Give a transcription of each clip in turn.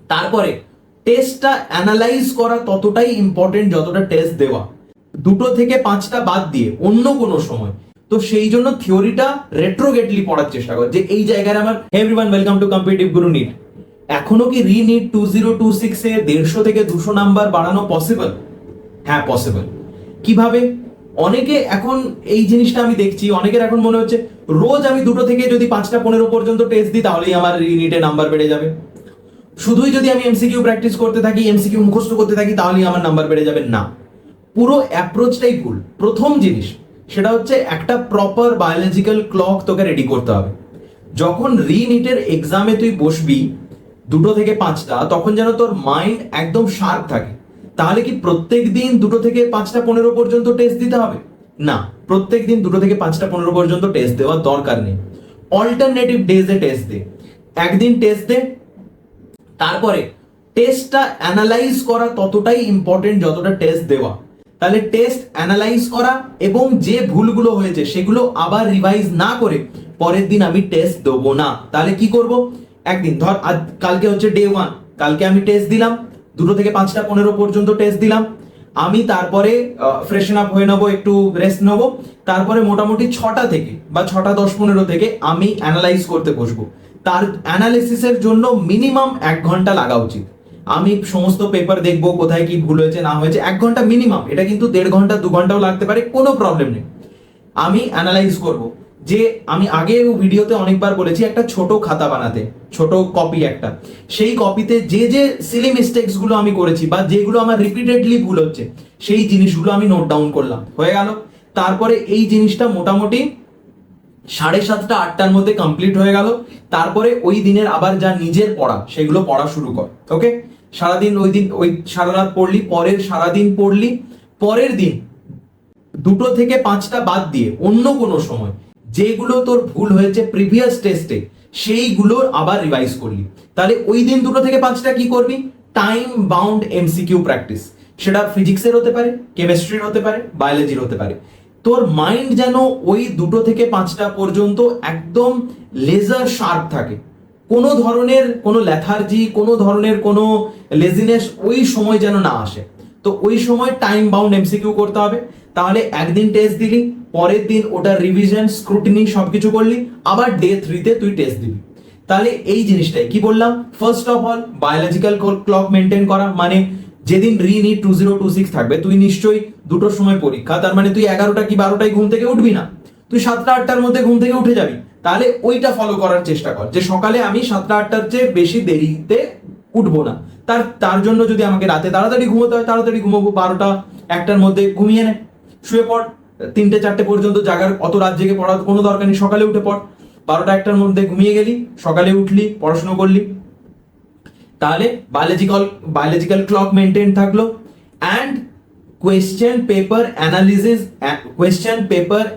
তারপরে টেস্টটা অ্যানালাইজ করা ততটাই ইম্পর্টেন্ট যতটা টেস্ট দেওয়া। 2 থেকে 5টা বাদ দিয়ে অন্য কোনো সময় তো সেই জন্য থিওরিটা রেট্রোগেটলি পড়ার চেষ্টা কর যে এই জায়গায় আমার everyone welcome to competitive Guru NEET. এখনো কি রি-নিট 2026 এ 150 থেকে 200 নাম্বার বাড়ানো পসিবল? হ্যাঁ পসিবল। কিভাবে? অনেকে এখন এই জিনিসটা আমি দেখছি, অনেকের এখন মনে হচ্ছে রোজ আমি 2 থেকে যদি 5টা 15 পর্যন্ত টেস্ট দিই তাহলেই আমার রি-নিটে নাম্বার বেড়ে যাবে। শুধুই যদি আমি এমসিকিউ প্র্যাকটিস করতে থাকি, এমসিকিউ মুখস্থ করতে থাকি তাহলেই আমার নাম্বার বেড়ে যাবে না। পুরো অ্যাপ্রোচটাই ভুল। প্রথম জিনিস সেটা হচ্ছে একটা প্রপার বায়োলজিক্যাল ক্লক তোকে রেডি করতে হবে। যখন রি-নিটের এক্সামে তুই বসবি 2 থেকে 5টা, তখন যেন তোর মাইন্ড একদম শার্প থাকে। তাহলে কি প্রত্যেক দিন 2 থেকে 5টা 15 পর্যন্ত টেস্ট দিতে হবে? না, প্রত্যেক দিন 2 থেকে 5টা 15 পর্যন্ত টেস্ট দেওয়ার দরকার নেই। অল্টারনেটিভ ডেজে টেস্ট দে। একদিন টেস্ট দে, তারপরে টেস্টটা অ্যানালাইজ করা ততটাই ইম্পর্টেন্ট যতটা টেস্ট দেওয়া। তাহলে টেস্ট অ্যানালাইজ করা এবং যে ভুলগুলো হয়েছে সেগুলো আবার রিভাইজ না করে পরের দিন আমি টেস্ট দেবো না। তাহলে কি করব? একদিন ধর আজ কালকে হচ্ছে ডে 1, কালকে আমি টেস্ট দিলাম 2 থেকে 5টা 15 পর্যন্ত টেস্ট দিলাম। আমি তারপরে ফ্রেশন আপ হয়ে নেবো, একটু রেস্ট নেবো, তারপরে মোটামুটি 6টা থেকে বা 6টা 10-15 থেকে আমি অ্যানালাইজ করতে বসবো। তার অ্যানালিসিসের জন্য মিনিমাম 1 ঘন্টা লাগা উচিত। আমি সমস্ত পেপার দেখবো কোথায় কি ভুল হয়েছে না হয়েছে, 1 ঘন্টা মিনিমাম। এটা কিন্তু 1.5 ঘন্টা 2 ঘন্টাও লাগতে পারে, কোনো প্রবলেম নেই। আমি অ্যানালাইজ করব যে আমি আগেও ভিডিওতে অনেকবার বলেছি একটা ছোট খাতা বানাতে, ছোট কপি একটা। সেই কপিতে যে যে সিলি মিস্টেকস গুলো আমি করেছি বা যেগুলো আমার রিপিটেডলি ভুল হচ্ছে সেই জিনিসগুলো আমি নোট ডাউন করলাম, হয়ে গেল। তারপরে এই জিনিসটা মোটামুটি 7:30টা 8টার মধ্যে কমপ্লিট হয়ে গেল। তারপরে ওই দিনের আবার যা নিজের পড়া সেগুলো পড়া শুরু কর। ওকে, সারাদিন ওই সারা রাত পড়লি, পরের সারাদিন পড়লি, পরের দিন 2 থেকে 5টা বাদ দিয়ে অন্য কোনো সময় যেগুলো তোর ভুল হয়েছে প্রিভিয়াস টেস্টে সেইগুলো আবার রিভাইজ করলি। তাহলে ওই দিন 2 থেকে 5টা কি করবি? Time bound MCQ practice. সেটা ফিজিক্সের হতে পারে, কেমিস্ট্রির হতে পারে, বায়োলজির হতে পারে। তোর মাইন্ড যেন ওই 2 থেকে 5টা পর্যন্ত একদম লেজার শার্প থাকে। কোনো ধরনের কোনো লেথার্জি, কোনো ধরনের কোনো লেজিনেস ওই সময় যেন না আসে। তো ওই সময় টাইম বাউন্ড এমসিকিউ করতে হবে। তাহলে একদিন টেস্ট দিলি, পরের দিন ওটা রিভিশন স্ক্রুটিনি সবকিছু করলি, আবার ডে 3তে তুই টেস্ট দিবি। তাহলে এই জিনিসটাই কি বললাম, first of all biological clock maintain করা। মানে যেদিন রি-নিট 2026 থাকবে তুই নিশ্চয়ই 2টোর সময় পরীক্ষা, তার মানে তুই 11টা কি 12টায় ঘুম থেকে উঠবি না, তুই 7টা 8টার মধ্যে ঘুম থেকে উঠে যাবি। তাহলে ওইটা ফলো করার চেষ্টা কর যে সকালে আমি 7টা 8টার চেয়ে বেশি দেরিতে উঠবো না। তার জন্য যদি আমাকে রাতে তাড়াতাড়ি ঘুমোতে হয় তাড়াতাড়ি ঘুমাবো, 12টা 1টার মধ্যে ঘুমিয়ে নে, শুয়ে পড়। 3টে 4টে পর্যন্ত জাগার অত রাত জেগে পড়ার কোনো দরকার নেই, সকালে উঠে পড়। 12টা 1টার মধ্যে ঘুমিয়ে গেলি, সকালে উঠলি, পড়াশোনা করলি। তাহলে বায়োলজিক্যাল ক্লক মেনটেন থাকলো। And question paper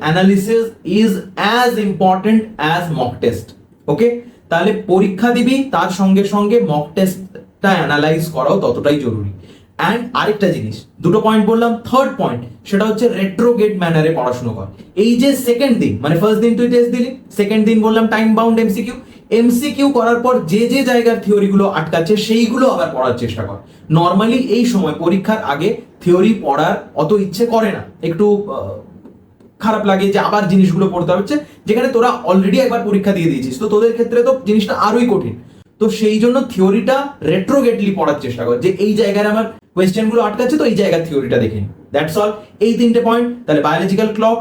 analysis is as important as mock test. ওকে, তাহলে পরীক্ষা দিবি তার সঙ্গে সঙ্গে মক টেস্টটা অ্যানালাইজ করাও ততটাই জরুরি। অ্যান্ড আরেকটা জিনিস, 2টো পয়েন্ট বললাম, থার্ড পয়েন্ট সেটা হচ্ছে রেট্রোগেট ম্যানারে পড়াশোনা কর। এই যে সেকেন্ড দিন, মানে ফার্স্ট দিন তুই টেস্ট দিলি, সেকেন্ড দিন বললাম টাইম বাউন্ড এমসিকিউ করার পর যে যে জায়গার থিওরিগুলো আটকাচ্ছে সেইগুলো আবার পড়ার চেষ্টা কর। নর্মালি এই সময় পরীক্ষার আগে থিওরি পড়ার অত ইচ্ছে করে না, একটু খারাপ লাগে যে আবার জিনিসগুলো পড়তে হচ্ছে, যেখানে তোরা অলরেডি একবার পরীক্ষা দিয়ে দিয়েছিস, তো তোদের ক্ষেত্রে তো জিনিসটা আরোই কঠিন। তো সেই জন্য থিওরিটা রেট্রোগেটলি পড়ার চেষ্টা কর যে এই জায়গায় আমার কোয়েশ্চেনগুলো আটকাচ্ছে, তো এই জায়গার থিওরিটা দেখে নি। দ্যাটস অল, এই 3টে পয়েন্ট। তাহলে বায়োলজিক্যাল ক্লক,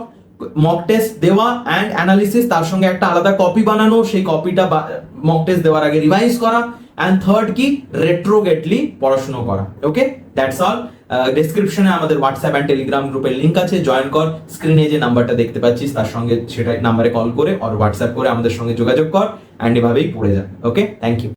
মক টেস্ট দেওয়া অ্যান্ড অ্যানালিসিস, তার সঙ্গে একটা আলাদা কপি বানানো, সেই কপিটা মক টেস্ট দেওয়ার আগে রিভাইজ করা, অ্যান্ড থার্ড কি, রেট্রোগেটলি পড়াশোনা করা। ওকে, দ্যাটস অল। ডেসক্রিপশনে আমাদের হোয়াটসঅ্যাপ অ্যান্ড টেলিগ্রাম গ্রুপের লিঙ্ক আছে, জয়েন কর। স্ক্রিনে যে নাম্বারটা দেখতে পাচ্ছিস তার সঙ্গে সেটা নাম্বারে কল করে আর হোয়াটসঅ্যাপ করে আমাদের সঙ্গে যোগাযোগ কর, অ্যান্ড এভাবেই পড়ে যা। ওকে, থ্যাংক ইউ।